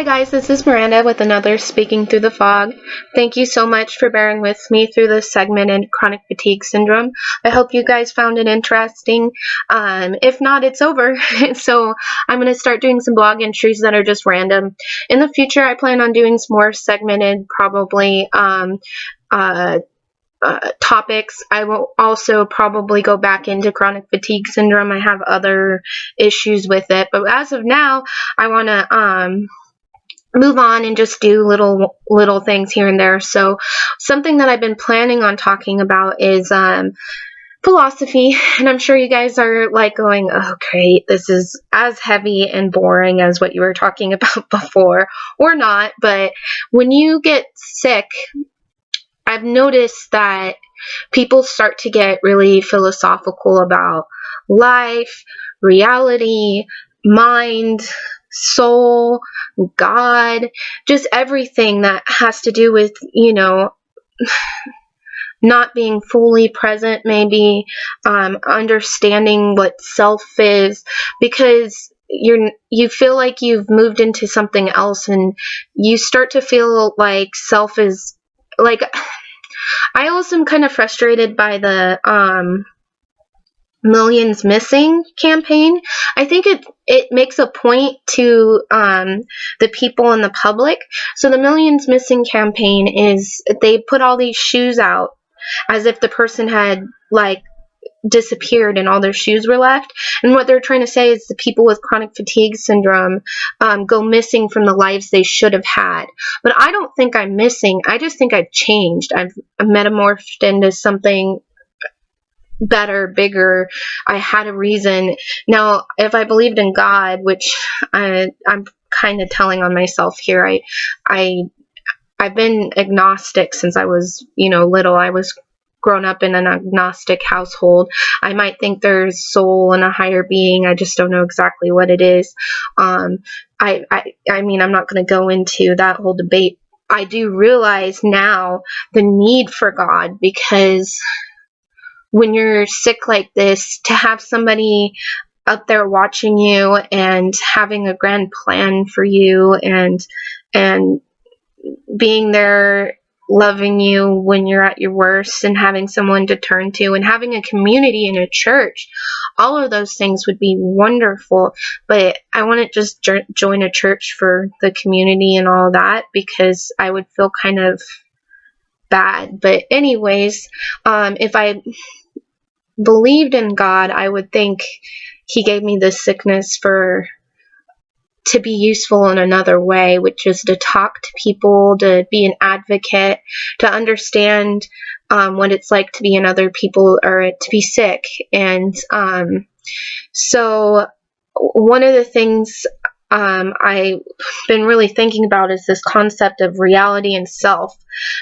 Hi guys, this is Miranda with another Speaking Through the Fog. Thank you so much for bearing with me through this segment in chronic fatigue syndrome. I hope you guys found it interesting. If not, it's over. So I'm going to start doing some blog entries that are just random. In the future, I plan on doing some more segmented, probably topics. I will also probably go back into chronic fatigue syndrome. I have other issues with it, but as of now, I want to move on and just do little things here and there. So something that I've been planning on talking about is philosophy, and I'm sure you guys are like going, oh great, this is as heavy and boring as what you were talking about before, or not. But when you get sick, I've noticed that people start to get really philosophical about life, reality, mind, soul, God, just everything that has to do with, not being fully present, maybe understanding what self is, because you feel like you've moved into something else, and you start to feel like self is like. I also am kind of frustrated by the Millions Missing campaign. I think it makes a point to the people in the public. So the Millions Missing campaign is they put all these shoes out as if the person had like disappeared and all their shoes were left. And what they're trying to say is the people with chronic fatigue syndrome go missing from the lives they should have had. But I don't think I'm missing. I just think I've changed. I've metamorphed into something better, bigger. I had a reason. Now, if I believed in God, which I'm kind of telling on myself here, I've been agnostic since I was, little. I was grown up in an agnostic household. I might think there's soul and a higher being. I just don't know exactly what it is. I mean, I'm not going to go into that whole debate. I do realize now the need for God, because when you're sick like this, to have somebody up there watching you and having a grand plan for you and being there loving you when you're at your worst, and having someone to turn to, and having a community in a church, all of those things would be wonderful. But I wouldn't just join a church for the community and all that, because I would feel kind of bad. But anyways, if I believed in God, I would think he gave me this sickness to be useful in another way, which is to talk to people, to be an advocate, to understand what it's like to be in other people, or to be sick. And so one of the things I've been really thinking about is this concept of reality and self,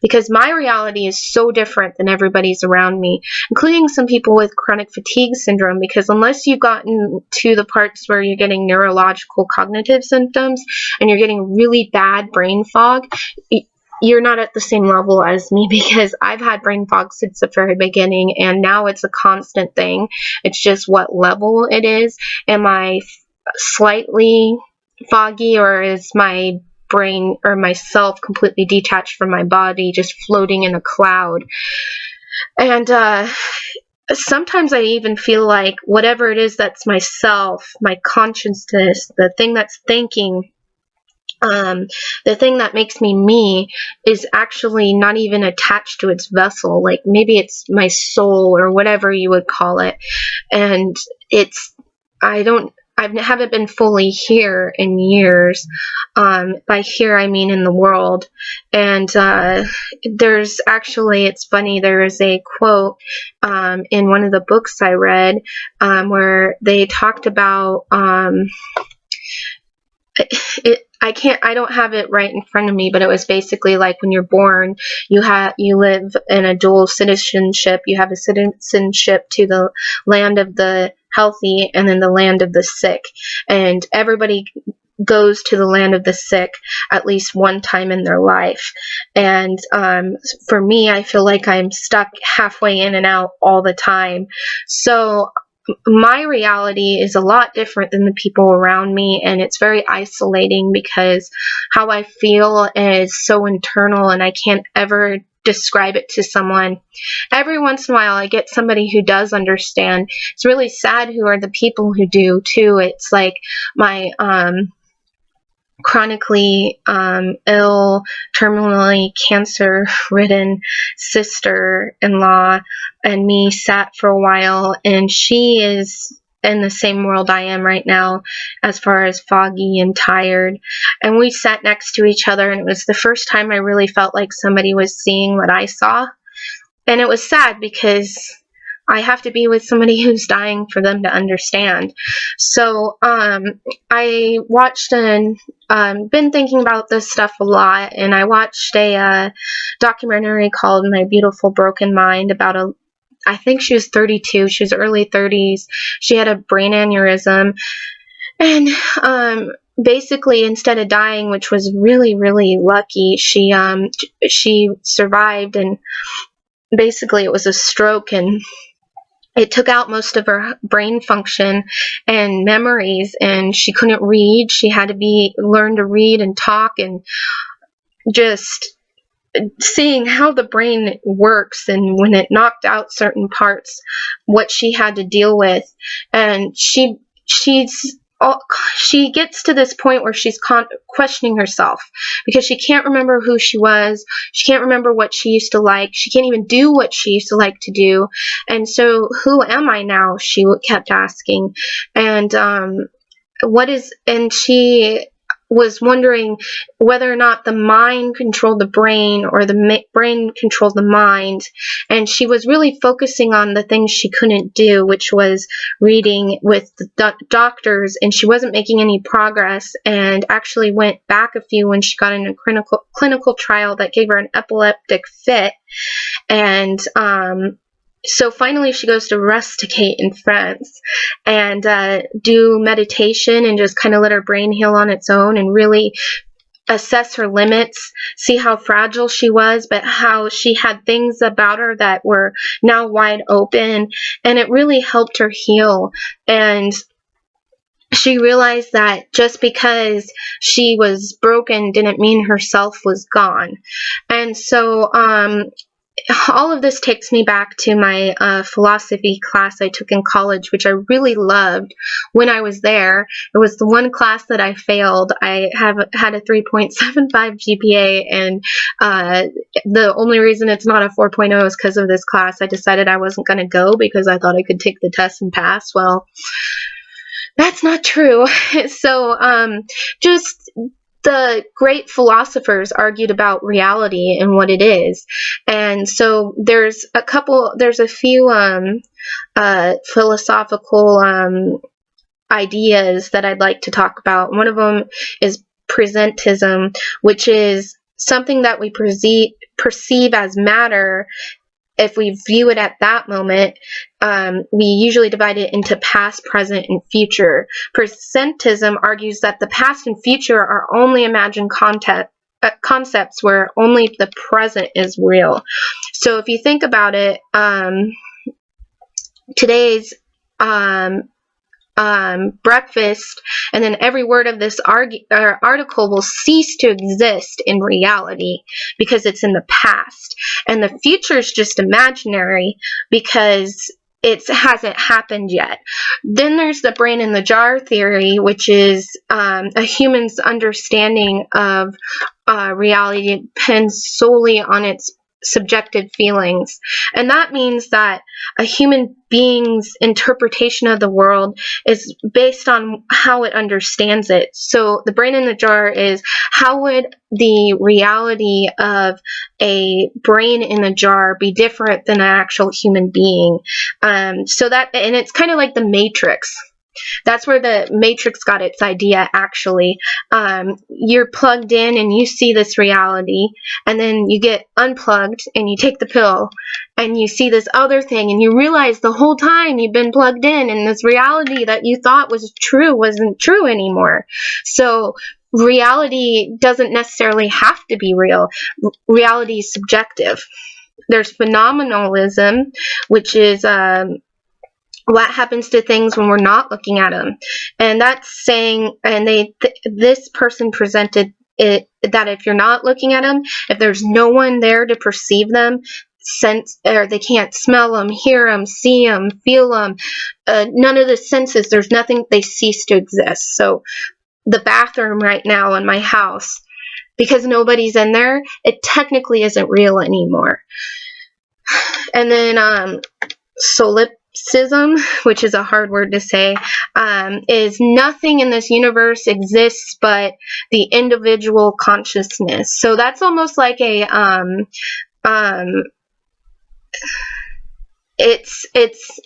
because my reality is so different than everybody's around me, including some people with chronic fatigue syndrome, because unless you've gotten to the parts where you're getting neurological cognitive symptoms and you're getting really bad brain fog, you're not at the same level as me, because I've had brain fog since the very beginning, and now it's a constant thing. It's just what level it is. Am I slightly foggy, or is my brain or myself completely detached from my body, just floating in a cloud? And sometimes I even feel like whatever it is that's myself, my consciousness, the thing that's thinking, the thing that makes me, is actually not even attached to its vessel. Like maybe it's my soul, or whatever you would call it. And I haven't been fully here in years. By here, I mean in the world. And there's actually, it's funny, there is a quote in one of the books I read where they talked about I don't have it right in front of me, but it was basically like when you're born, you live in a dual citizenship. You have a citizenship to the land of the healthy and then the land of the sick. And everybody goes to the land of the sick at least one time in their life. And for me, I feel like I'm stuck halfway in and out all the time. So my reality is a lot different than the people around me, and it's very isolating because how I feel is so internal and I can't ever describe it to someone. Every once in a while I get somebody who does understand. It's really sad who are the people who do too. It's like my chronically ill, terminally cancer-ridden sister-in-law and me sat for a while, and she is in the same world I am right now as far as foggy and tired. And we sat next to each other, and it was the first time I really felt like somebody was seeing what I saw. And it was sad because I have to be with somebody who's dying for them to understand. So I watched and been thinking about this stuff a lot, and I watched a documentary called My Beautiful Broken Mind about I think she was 32, she was early 30s, she had a brain aneurysm, and basically instead of dying, which was really, really lucky, she survived, and basically it was a stroke, and it took out most of her brain function and memories, and she couldn't read. She had to learn to read and talk, and just seeing how the brain works and when it knocked out certain parts, what she had to deal with. And she gets to this point where she's questioning herself because she can't remember who she was. She can't remember what she used to like. She can't even do what she used to like to do. And so, who am I now? She kept asking. And she was wondering whether or not the mind controlled the brain or the brain controlled the mind. And she was really focusing on the things she couldn't do, which was reading with the doctors, and she wasn't making any progress, and actually went back a few when she got in a clinical trial that gave her an epileptic fit. And so finally she goes to rusticate in France and do meditation and just kind of let her brain heal on its own and really assess her limits, see how fragile she was, but how she had things about her that were now wide open, and it really helped her heal. And she realized that just because she was broken didn't mean her self was gone. And so all of this takes me back to my philosophy class I took in college, which I really loved when I was there. It was the one class that I failed. I had a 3.75 GPA, and the only reason it's not a 4.0 is because of this class. I decided I wasn't going to go because I thought I could take the test and pass. Well, that's not true. So just the great philosophers argued about reality and what it is. And so there's a few philosophical ideas that I'd like to talk about. One of them is presentism, which is something that we perceive as matter. If we view it at that moment, we usually divide it into past, present, and future. Presentism argues that the past and future are only imagined concepts where only the present is real. So if you think about it, today's breakfast, and then every word of this article will cease to exist in reality because it's in the past, and the future is just imaginary because it hasn't happened yet. Then there's the brain in the jar theory, which is a human's understanding of reality depends solely on its subjective feelings. And that means that a human being's interpretation of the world is based on how it understands it. So the brain in the jar is, how would the reality of a brain in a jar be different than an actual human being? And it's kind of like the Matrix. That's where the Matrix got its idea, actually. You're plugged in and you see this reality, and then you get unplugged and you take the pill and you see this other thing, and you realize the whole time you've been plugged in, and this reality that you thought was true wasn't true anymore. So reality doesn't necessarily have to be real. Reality is subjective. There's phenomenalism, which is what happens to things when we're not looking at them. And that's saying, and this person presented it, that if you're not looking at them, if there's no one there to perceive them, sense, or they can't smell them, hear them, see them, feel them, none of the senses, there's nothing, they cease to exist. So the bathroom right now in my house, because nobody's in there, it technically isn't real anymore. And then solipsism, which is a hard word to say, is nothing in this universe exists but the individual consciousness. So that's almost like a it's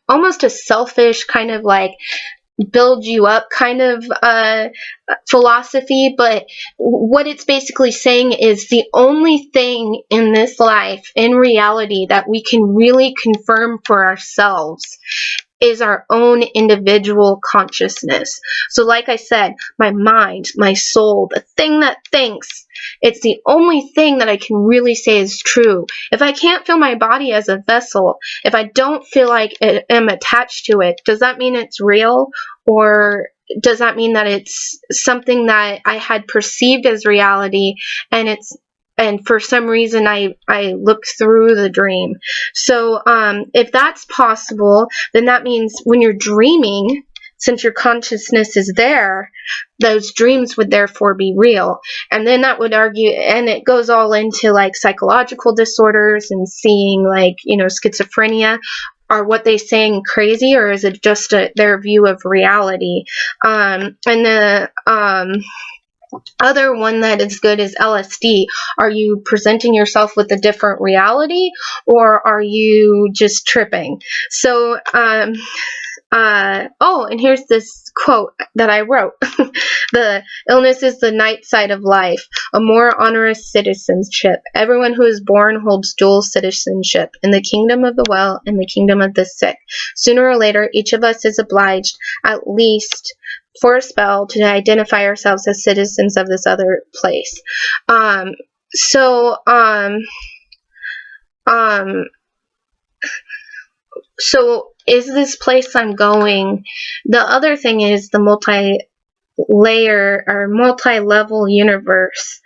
almost a selfish kind of like build you up kind of philosophy, but what it's basically saying is the only thing in this life, in reality, that we can really confirm for ourselves is our own individual consciousness. So like I said, my mind, my soul, the thing that thinks, it's the only thing that I can really say is true. If I can't feel my body as a vessel, if I don't feel like I am attached to it, does that mean it's real? Or does that mean that it's something that I had perceived as reality, and for some reason I looked through the dream? So if that's possible, then that means when you're dreaming, since your consciousness is there, those dreams would therefore be real. And then that would argue, and it goes all into like psychological disorders and seeing like, schizophrenia. Are what they saying crazy, or is it just their view of reality? And the other one that is good is LSD. Are you presenting yourself with a different reality, or are you just tripping? So, and here's this quote that I wrote. The illness is the night side of life, a more onerous citizenship. Everyone who is born holds dual citizenship, in the kingdom of the well and the kingdom of the sick. Sooner or later, each of us is obliged, at least for a spell, to identify ourselves as citizens of this other place. So is this place I'm going? The other thing is the multi-layer or multi-level universe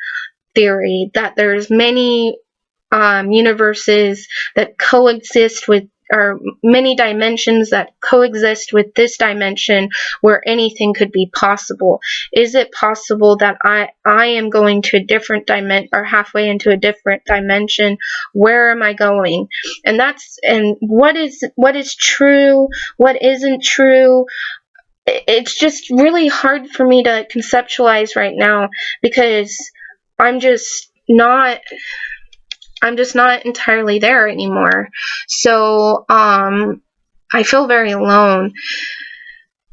theory, that there's many universes that coexist with, or many dimensions that coexist with this dimension, where anything could be possible. Is it possible that I am going to a different dimension, or halfway into a different dimension? Where am I going? And what is true, what isn't true? It's just really hard for me to conceptualize right now, because I'm just not entirely there anymore. So I feel very alone.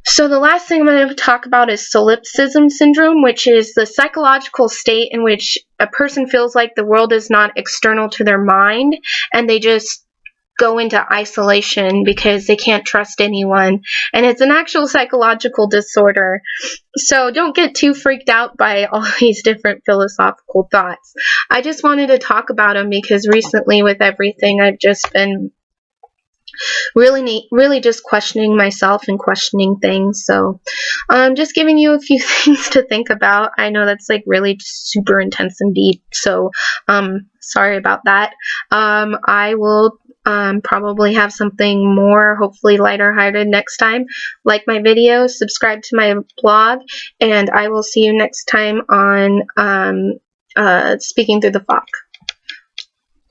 So the last thing I'm going to talk about is solipsism syndrome, which is the psychological state in which a person feels like the world is not external to their mind, and they just go into isolation because they can't trust anyone. And it's an actual psychological disorder. So don't get too freaked out by all these different philosophical thoughts. I just wanted to talk about them because recently with everything, I've just been really just questioning myself and questioning things. So I'm just giving you a few things to think about. I know that's like really super intense and deep, so sorry about that. I will probably have something more, hopefully lighter hearted next time. Like my videos, subscribe to my blog, and I will see you next time on Speaking Through the Fog.